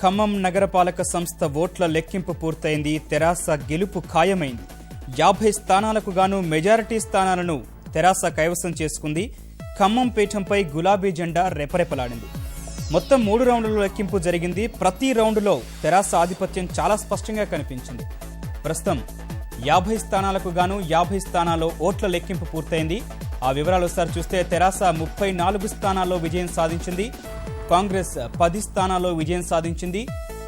ఖమ్మం నగరపాలక సంస్థ ఓట్ల లెక్కింపు పూర్తయింది. తెరాస గెలుపు ఖాయమైంది. 50 స్థానాలకు గాను మెజారిటీ స్థానాలను తెరాస కైవసం చేసుకుంది. ఖమ్మం పీఠంపై గులాబీ జెండా రెపరెపలాడింది. మొత్తం 3 రౌండ్లలో లెక్కింపు జరిగింది. ప్రతి రౌండ్లో తెరాస ఆధిపత్యం చాలా స్పష్టంగా కనిపించింది. ప్రస్తుతం 50 స్థానాలకు గాను 50 స్థానాల్లో ఓట్ల లెక్కింపు పూర్తయింది. ఆ వివరాలు ఒకసారి చూస్తే తెరాస 34 స్థానాల్లో విజయం సాధించింది. కాంగ్రెస్ 10 స్థానాల్లో విజయం సాధించింది.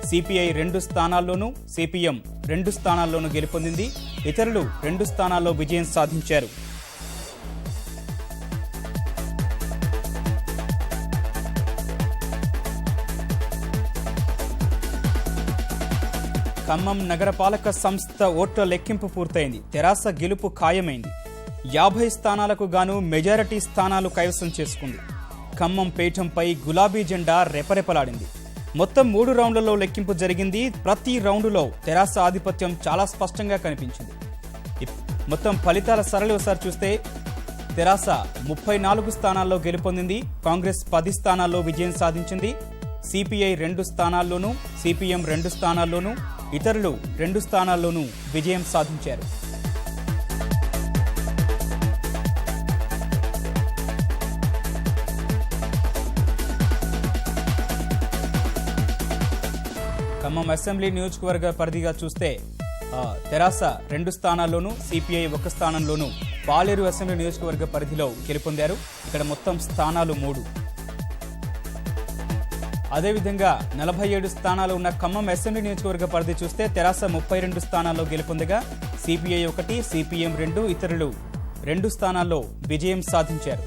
సిపిఐ 2 స్థానాల్లోనూ, సిపిఎం 2 స్థానాల్లోనూ గెలుపొందింది. ఇతరులు 2 స్థానాల్లో విజయం సాధించారు. ఖమ్మం నగరపాలక సంస్థ ఓట్ల లెక్కింపు పూర్తయింది. తెరాస గెలుపు ఖాయమైంది. 50 స్థానాలకు గాను మెజారిటీ స్థానాలు కైవసం చేసుకుంది. ఖమ్మం పీఠంపై గులాబీ జెండా రెపరెపలాడింది. మొత్తం 3 రౌండ్లలో లెక్కింపు జరిగింది. ప్రతి రౌండులో తెరాస ఆధిపత్యం చాలా స్పష్టంగా కనిపించింది. మొత్తం ఫలితాల సరళి ఒకసారి చూస్తే తెరాస 34 స్థానాల్లో గెలుపొందింది. కాంగ్రెస్ 10 స్థానాల్లో విజయం సాధించింది. సిపిఐ 2 స్థానాల్లోనూ, సిపిఎం 2 స్థానాల్లోనూ, ఇతరులు 2 స్థానాల్లోనూ విజయం సాధించారు. ఖమ్మం అసెంబ్లీ నియోజకవర్గ పరిధిగా చూస్తే తెరాస 2 స్థానాల్లోనూ, సిపిఐ 1 స్థానంలోనూ పాలేరు అసెంబ్లీ నియోజకవర్గ పరిధిలో గెలుపొందారు. ఇక్కడ మొత్తం స్థానాలు 3. అదేవిధంగా 47 స్థానాలు ఉన్న ఖమ్మం అసెంబ్లీ నియోజకవర్గ పరిధి చూస్తే తెరాస 32 స్థానాల్లో గెలుపొందగా సిపిఐ 1, సిపిఎం 2, ఇతరులు 2 స్థానాల్లో విజయం సాధించారు.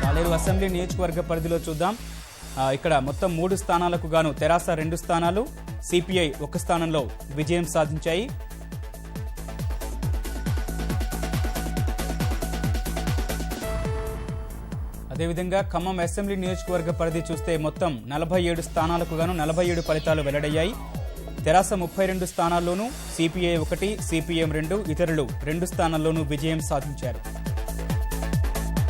పాలేరు అసెంబ్లీ నియోజకవర్గ పరిధిలో చూద్దాం. ఇక్కడ మొత్తం 3 స్థానాలకు గాను తెరాస 2 స్థానాలు, సిపిఐ 1 స్థానంలో విజయం సాధించాయి. అదేవిధంగా ఖమ్మం అసెంబ్లీ నియోజకవర్గ పరిధి చూస్తే మొత్తం 47 స్థానాలకు గాను 47 ఫలితాలు వెల్లడయ్యాయి. తెరాస 32 స్థానాల్లోనూ, సిపిఐ 1, సిపిఎం 2, ఇతరులు 2 స్థానాల్లోనూ విజయం సాధించారు.